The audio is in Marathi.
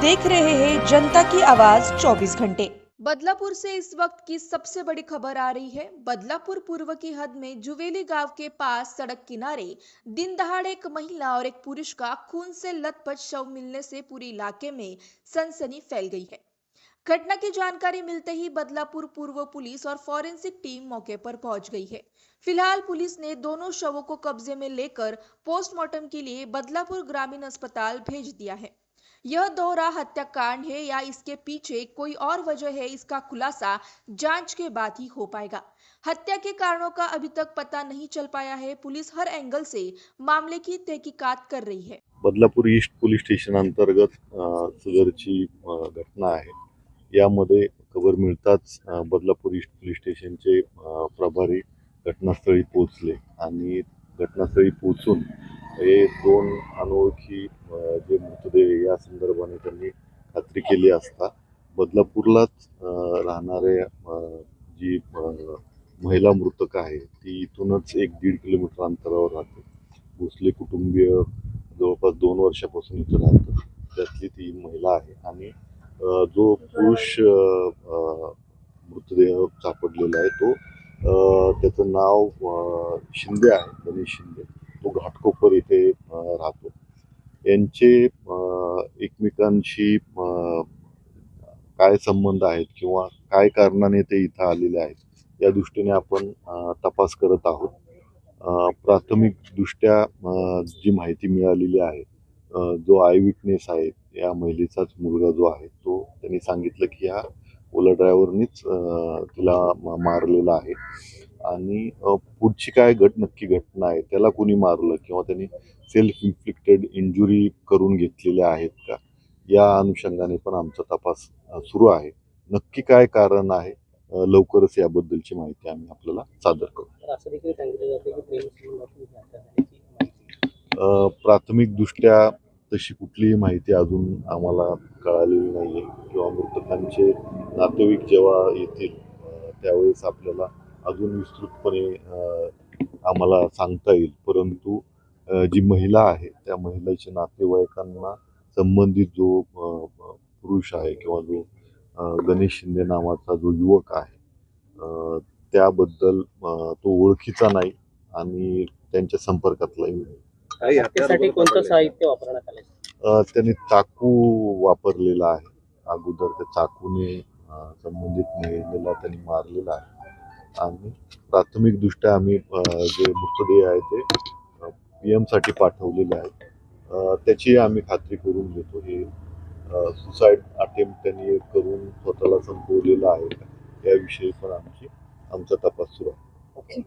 देख रहे हैं जनता की आवाज 24 घंटे। बदलापुर से इस वक्त की सबसे बड़ी खबर आ रही है। बदलापुर पूर्व की हद में जुवेली गांव के पास सड़क किनारे दिन दहाड़े एक महिला और एक पुरुष का खून से लथपथ शव मिलने से पूरे इलाके में सनसनी फैल गई है। घटना की जानकारी मिलते ही बदलापुर पूर्व पुलिस और फॉरेंसिक टीम मौके पर पहुंच गई है। फिलहाल पुलिस ने दोनों शवों को कब्जे में लेकर पोस्टमार्टम के लिए बदलापुर ग्रामीण अस्पताल भेज दिया है। यह दोहरा हत्याकांड है या इसके पीछे कोई और वजह है, इसका खुलासा जांच के बाद ही हो पाएगा। हत्या के कारणों का अभी तक पता नहीं चल पाया है। पुलिस हर एंगल से मामले की तहकीकात कर रही है। बदलापूर ईस्ट पोलीस स्टेशन अंतर्गत सदरची घटना आहे। यामध्ये खबर मिळताच बदलापूर ईस्ट पोलीस स्टेशनचे प्रभारी घटनास्थळी पोहोचले आणि घटनास्थळी पोहोचून हे दोन अनोळखी जे मृतदेह या संदर्भाने त्यांनी खात्री केली असता बदलापूरलाच राहणारे जी महिला मृतक आहे ती इथूनच 1-1.5 किलोमीटर अंतरावर राहते। भोसले कुटुंबीय जवळपास 2 वर्षापासून इथे राहतात। त्यातली ती महिला आहे आणि जो पुरुष मृतदेह सापडलेला आहे तो त्याचं नाव शिंदे आहे, गणेश शिंदे। तो घाटकोपर इथे राहतो। यांचे एकमेकांशी काय संबंध आहेत किंवा काय कारणाने ते इथं आलेले आहेत या दृष्टीने आपण तपास करत आहोत। प्राथमिक दृष्ट्या जी माहिती मिळालेली आहे, जो आय विटनेस आहे या महिलेचाच मुलगा जो आहे तो त्यांनी सांगितलं की ह्या ओला ड्रायव्हरनीच तिला मारलेला आहे आणि पुढची काय नक्की घटना आहे, त्याला कोणी मारलं किंवा त्यांनी सेल्फ इन्फ्लिक्टेड इंजुरी करून घेतलेल्या आहेत का, या अनुषंगाने पण आमचा तपास सुरू आहे। नक्की काय कारण आहे लवकरच याबद्दलची माहिती आम्ही आपल्याला सादर करू। प्राथमिक दृष्ट्या तशी कुठलीही माहिती अजून आम्हाला कळालेली नाहीये किंवा मृतकांचे नातेवाईक जेव्हा येतील त्यावेळेस आपल्याला अजून विस्तृतपणे आम्हाला सांगता येईल। परंतु जी महिला आहे त्या महिलेच्या नातेवाईकांना संबंधित जो पुरुष आहे किंवा जो गणेश शिंदे नावाचा जो युवक आहे त्याबद्दल तो ओळखीचा नाही आणि त्यांच्या संपर्कातलाही नाही। हत्येसाठी कोणतं साहित्य वापरण्यात आले? त्यांनी चाकू वापरलेला आहे। अगोदर त्या चाकूने संबंधित महिलेला त्यांनी मारलेला आहे आणि प्राथमिक दृष्ट्या आम्ही जे मृतदेह आहे ते PM साठी पाठवलेले आहेत। त्याची आम्ही खात्री करून घेतो। हे सुसाईड अटेम्प्ट त्यांनी करून स्वतःला संपवलेला आहे याविषयी पण आमचा तपास सुरू आहे।